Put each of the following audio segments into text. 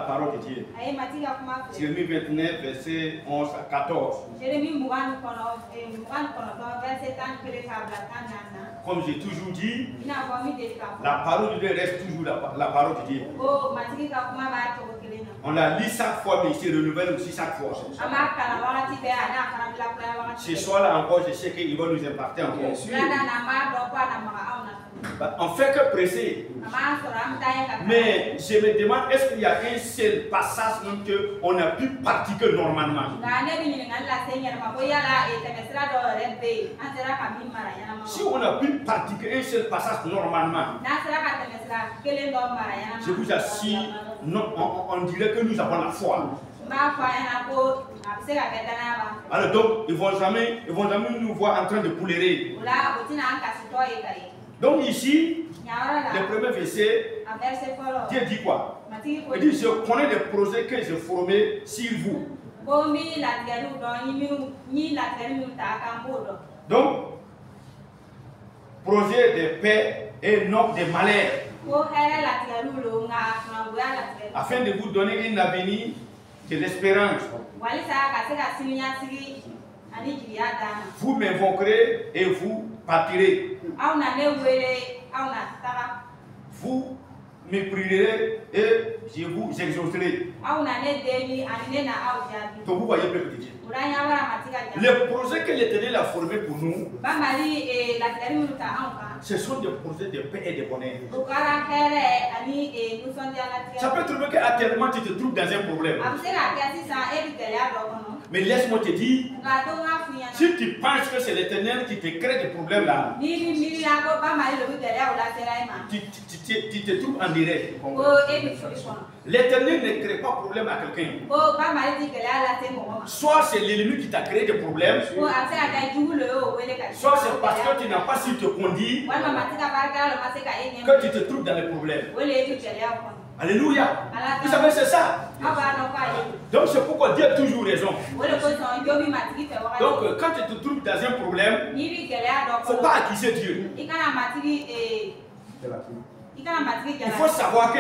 parole de Dieu. Jérémie 29, verset 11 à 14. Comme j'ai toujours dit, la parole de Dieu reste toujours la parole de Dieu. On la lit chaque fois, mais il se renouvelle aussi chaque fois. Ce soir-là encore, je sais qu'il va nous impacter encore. On fait que presser. Mais je me demande, est-ce qu'il y a un seul passage qu'on a pu pratiquer normalement? Si on a pu pratiquer un seul passage normalement, je vous assure, non, on dirait que nous avons la foi. Alors donc, ils ne vont jamais nous voir en train de poulérer. Donc ici, le premier verset, Dieu dit quoi? Il dit, je connais des projets que je formais sur vous. Donc, projet de paix et non de malheur, afin de vous donner un avenir de l'espérance. Vous m'invoquerez et vous partirez. Vous me prierez et je vous exaucerai. Donc vous voyez, peuple de Dieu, le projet que l'Éternel a formé pour nous, ce sont des projets de paix et de bonheur. Ça peut trouver qu'actuellement tu te trouves dans un problème. Mais laisse-moi te dire, si tu penses que c'est l'Éternel qui te crée des problèmes là, tu te trouves en direct. L'Éternel ne crée pas de problème à quelqu'un. Soit c'est l'ennemi qui t'a créé des problèmes, soit c'est parce que tu n'as pas su te conduire que tu te trouves dans les problèmes. Alléluia. Vous savez, c'est ça. Donc c'est pourquoi Dieu a toujours raison. Donc quand tu te trouves dans un problème, il ne faut pas accuser Dieu. Il faut savoir que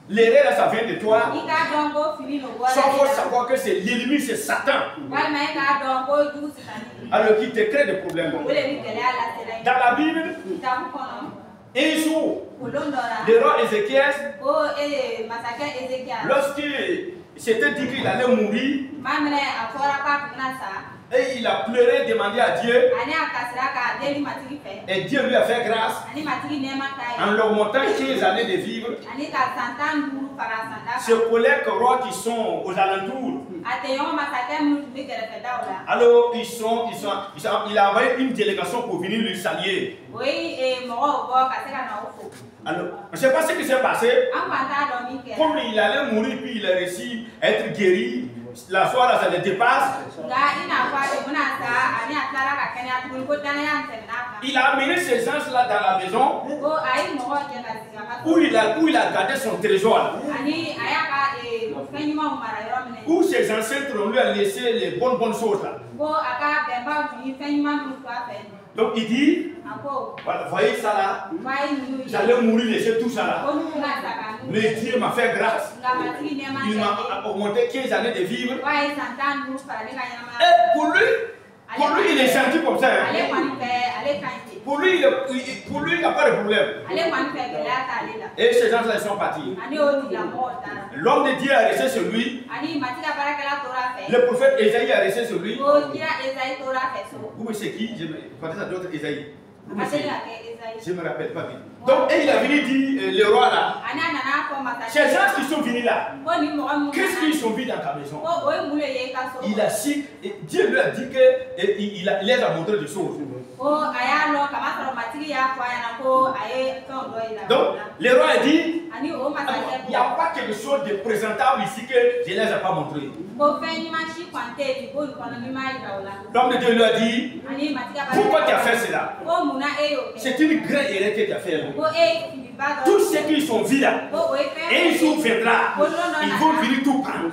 l'erreur, ça vient de toi. Soit il faut savoir que c'est l'ennemi, c'est Satan. Alors qui te crée des problèmes. Dans la Bible, un jour, le roi Ézéchiel, lorsqu'il s'était dit qu'il allait mourir, et il a pleuré, demandé à Dieu, et Dieu lui a fait grâce en leur montant 15 années de vivre. Ses collègues rois qui sont aux alentours, alors il a envoyé une délégation pour venir lui saluer. Alors, je ne sais pas ce qui s'est passé. Comme il allait mourir, puis il a réussi à être guéri. La foi là, ça le dépasse. Il a amené ces gens-là dans la maison où il a gardé son trésor. Où ses ancêtres lui ont laissé les bonnes choses là. Donc il dit, voilà, voyez ça là, j'allais mourir, laisser tout ça là. Mais Dieu m'a fait grâce. Il m'a augmenté 15 années de vivre. Et pour lui, il est gentil comme ça. Hein. Pour lui, il n'y a pas de problème. Et ces gens-là, ils sont partis. L'homme de Dieu a resté sur lui. Le prophète Esaïe a resté sur lui. Vous c'est qui? Je connais d'autres Esaïe. Je ne me rappelle pas bien. Donc, et il a venu dire, le roi là, ces gens qui sont venus là, qu'est-ce qu'ils sont venus dans ta maison? Il a su, Dieu lui a dit qu'il les a montré des choses. Donc, le roi a dit, il n'y a pas quelque chose de présentable ici que je ne les ai pas montré. L'homme de Dieu lui a dit, pourquoi tu as fait cela? C'est une grande erreur que tu as fait. Tous ceux qui sont vus là, et ils sont viendra, ils vont venir tout prendre.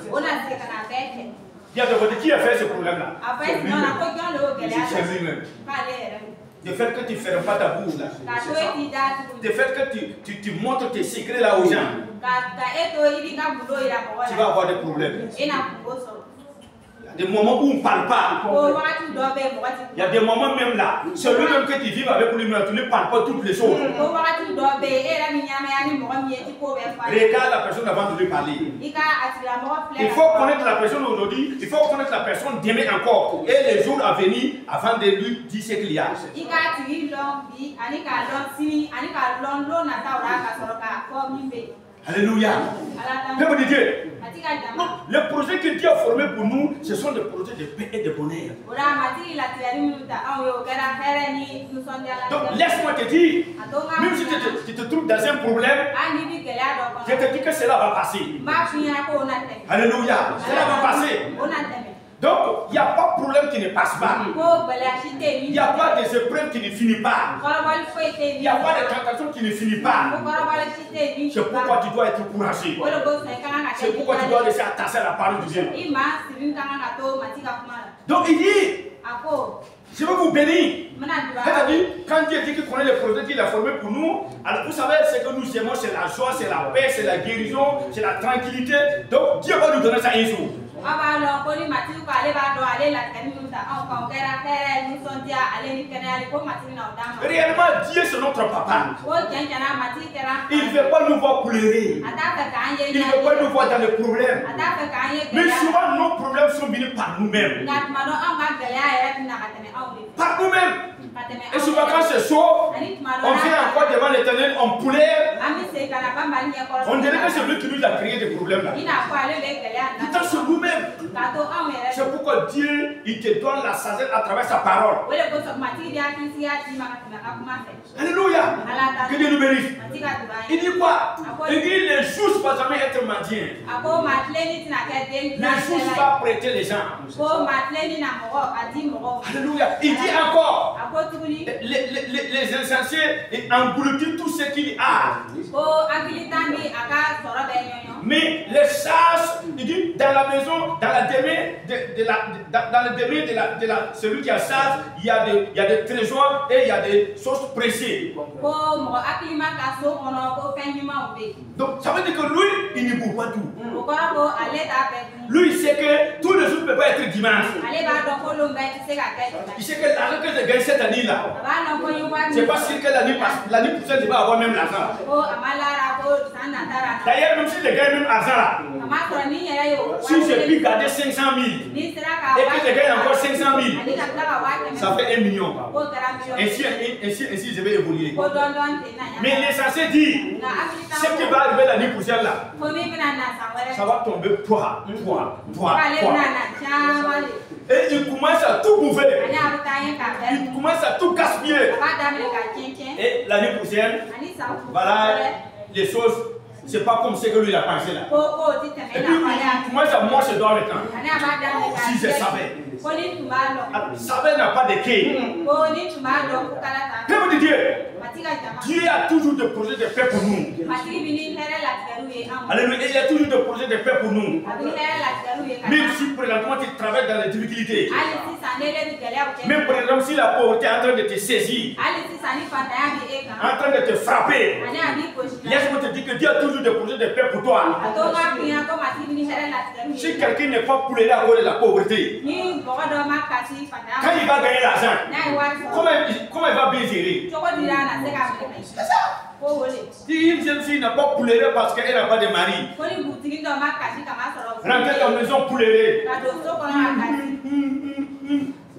Il y a de votre qui a fait ce problème-là. C'est lui-même. De fait que tu ne fermes pas ta bouche là. De fait que tu montres tes secrets là aux gens. Tu vas avoir des problèmes. Il y a des moments où on ne parle pas. Il y a des moments même là. Celui même que tu vis avec lui, tu ne parles pas toutes les choses. Regarde la personne avant de lui parler. Il faut connaître la personne aujourd'hui. Il faut connaître la personne demain encore. Et les jours à venir avant de lui dire ce qu'il y a. Alléluia. Peuple de Dieu. Donc, les projets que Dieu a formés pour nous, ce sont des projets de paix et de bonheur. Donc, laisse-moi te dire, même si tu te trouves dans un problème, je te dis que cela va passer. Alléluia. Cela va passer. Donc, il n'y a pas de problème qui ne passe pas. Il n'y a pas de épreuves qui ne finissent pas. Il n'y a pas de tentation qui ne finit pas. C'est pourquoi tu dois être courageux. C'est pourquoi tu dois laisser attacher à la parole de Dieu. Donc, il dit, je vais vous bénir. C'est-à-dire, quand Dieu dit qu'il connaît les projets qu'il a formés pour nous, alors vous savez, ce que nous aimons, c'est la joie, c'est la paix, c'est la guérison, c'est la tranquillité. Donc, Dieu va nous donner ça un jour. Réellement, Dieu c'est notre papa. Il ne veut pas nous voir pleurer. Il ne veut pas nous voir dans les problèmes. Mais souvent, nos problèmes sont venus par nous-mêmes. Par nous-mêmes. Et souvent quand c'est chaud, on vient encore devant l'Éternel, on pleure. On dirait que c'est lui qui nous a créé des problèmes là. Pourtant c'est nous-mêmes. C'est pourquoi Dieu, il te donne la sagesse à travers sa parole. Alléluia. Que Dieu nous bénisse. Il dit quoi? Il dit les justes ne vont jamais être mendiants. Les justes vont prêter les gens. Alléluia. Il dit encore, les insensés engloutissent tout ce qu'il a. Mais les sages, il dit, dans la maison, dans le domaine de celui qui a sage, il y a des trésors et il y a des choses précieuses. Donc ça veut dire que lui, il ne boit pas tout. Lui, il sait que tous les jours ne peuvent pas être dimanche. Il sait que l'argent que je gagne cette année-là, c'est pas sûr que l'année prochaine, je vais avoir même l'argent. D'ailleurs, même si je gagne même l'argent là, si je puis garder 500 000 et que je gagne encore 500 000, ça fait 1 million. Ainsi, je vais évoluer. Mais l'essentiel dit, ce qui va arriver l'année prochaine là, ça va tomber poids. Et il commence à tout bouffer. Il commence à tout gaspiller. Et l'année prochaine, voilà, les choses, c'est pas comme ce que lui a pensé là. Et puis il commence à marcher dans le temps. Si je savais. Savoir n'a pas de quai. Peuple de Dieu, Dieu a toujours des projets de paix pour nous. Alléluia, il y a toujours des projets de paix pour nous. Même si présentement tu travailles dans les difficultés. Même présentement si la pauvreté est en train de te saisir, en train de te frapper, laisse-moi te dire que Dieu a toujours des projets de paix pour toi. Si quelqu'un n'est pas pleuré à cause de la pauvreté, quand il va gagner l'argent, comment il va bien gérer? Si une jeune fille n'a pas pleuré parce qu'elle n'a pas de mari, rentrer dans la maison pleurer.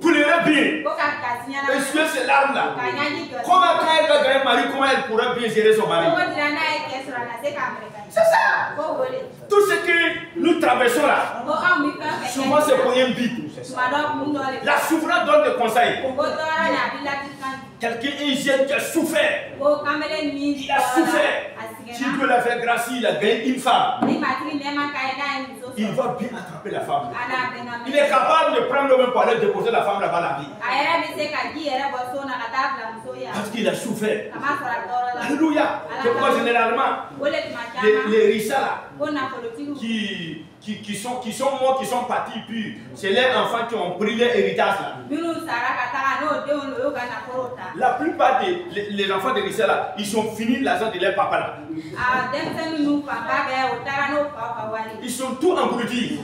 Pleurer bien. Essuyer ses larmes là. Comment quand elle va gagner un mari, comment elle pourra bien gérer son mari? C'est ça. Tout ce que nous traversons là, souvent c'est pour un but. La souffrance donne des conseils. Quelqu'un, un jeune qui a souffert. Il a souffert. Si Dieu l'a fait grâce, il a gagné une femme. Il va bien attraper la femme. Il est capable de prendre le même pour aller déposer la femme là-bas la vie. Parce qu'il a souffert. Alléluia. C'est pourquoi généralement, les riches là, qui sont morts, qui sont partis, puis c'est les enfants qui ont pris leur héritage là. La plupart des enfants de Richard là, ils sont finis l'argent de leur papa là. Ils sont tous engloutis.